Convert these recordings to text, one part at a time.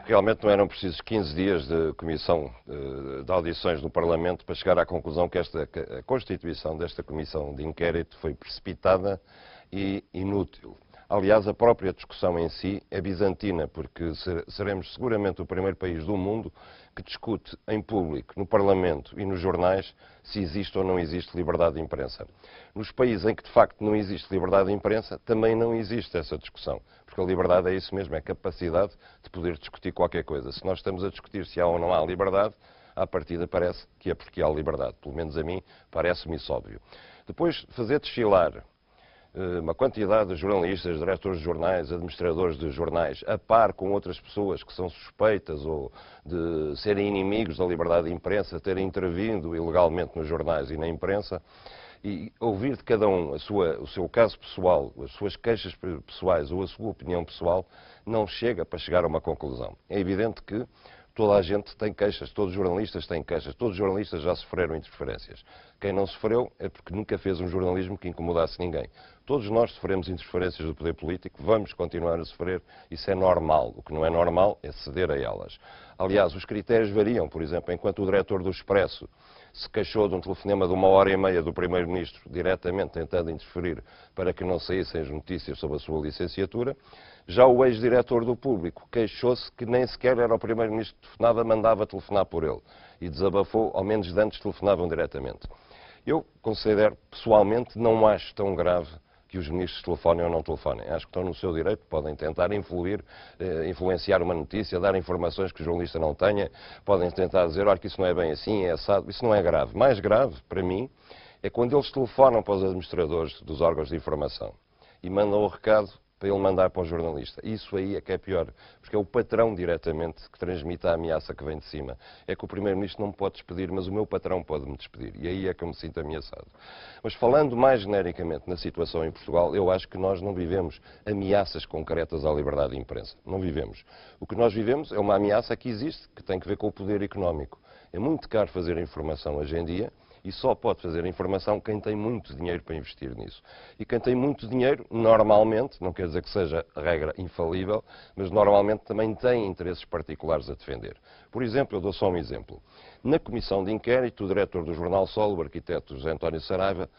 Realmente não eram precisos 15 dias de comissão de audições no Parlamento para chegar à conclusão que a constituição desta comissão de inquérito foi precipitada e inútil. Aliás, a própria discussão em si é bizantina, porque seremos seguramente o primeiro país do mundo que discute em público, no Parlamento e nos jornais, se existe ou não existe liberdade de imprensa. Nos países em que de facto não existe liberdade de imprensa, também não existe essa discussão, porque a liberdade é isso mesmo, é a capacidade de poder discutir qualquer coisa. Se nós estamos a discutir se há ou não há liberdade, à partida parece que é porque há liberdade. Pelo menos a mim parece-me isso óbvio. Depois, fazer desfilar uma quantidade de jornalistas, diretores de jornais, administradores de jornais, a par com outras pessoas que são suspeitas ou de serem inimigos da liberdade de imprensa, terem intervindo ilegalmente nos jornais e na imprensa, e ouvir de cada um o seu caso pessoal, as suas queixas pessoais ou a sua opinião pessoal, não chega para chegar a uma conclusão. É evidente que toda a gente tem queixas, todos os jornalistas têm queixas, todos os jornalistas já sofreram interferências. Quem não sofreu é porque nunca fez um jornalismo que incomodasse ninguém. Todos nós sofremos interferências do poder político, vamos continuar a sofrer, isso é normal. O que não é normal é ceder a elas. Aliás, os critérios variam, por exemplo, enquanto o diretor do Expresso se queixou de um telefonema de 1h30 do Primeiro-Ministro, diretamente tentando interferir para que não saíssem as notícias sobre a sua licenciatura, já o ex-diretor do Público queixou-se que nem sequer era o Primeiro-Ministro que telefonava, mandava telefonar por ele. E desabafou, ao menos de antes telefonavam diretamente. Eu considero, pessoalmente, não acho tão grave que os ministros telefonem ou não telefonem. Acho que estão no seu direito, podem tentar influenciar uma notícia, dar informações que o jornalista não tenha, podem tentar dizer, olha, que isso não é bem assim, é assado. Isso não é grave. Mais grave, para mim, é quando eles telefonam para os administradores dos órgãos de informação e mandam o recado para ele mandar para o jornalista. Isso aí é que é pior, porque é o patrão diretamente que transmite a ameaça que vem de cima. É que o Primeiro-Ministro não me pode despedir, mas o meu patrão pode-me despedir. E aí é que eu me sinto ameaçado. Mas falando mais genericamente na situação em Portugal, eu acho que nós não vivemos ameaças concretas à liberdade de imprensa. Não vivemos. O que nós vivemos é uma ameaça que existe, que tem que ver com o poder económico. É muito caro fazer informação hoje em dia, e só pode fazer a informação quem tem muito dinheiro para investir nisso. E quem tem muito dinheiro, normalmente, não quer dizer que seja a regra infalível, mas normalmente também tem interesses particulares a defender. Por exemplo, eu dou só um exemplo. Na comissão de inquérito, o diretor do Jornal Sol, o arquiteto José António Saraiva,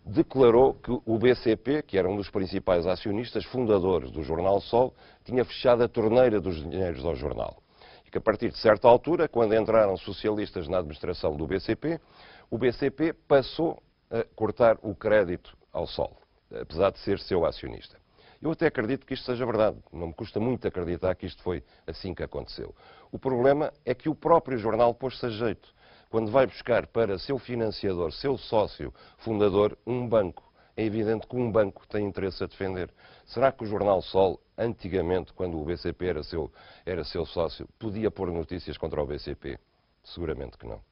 declarou que o BCP, que era um dos principais acionistas fundadores do Jornal Sol, tinha fechado a torneira dos dinheiros ao jornal. E que a partir de certa altura, quando entraram socialistas na administração do BCP, o BCP passou a cortar o crédito ao Sol, apesar de ser seu acionista. Eu até acredito que isto seja verdade. Não me custa muito acreditar que isto foi assim que aconteceu. O problema é que o próprio jornal pôs-se a jeito, quando vai buscar para seu financiador, seu sócio fundador, um banco. É evidente que um banco tem interesse a defender. Será que o Jornal Sol, antigamente, quando o BCP era seu sócio, podia pôr notícias contra o BCP? Seguramente que não.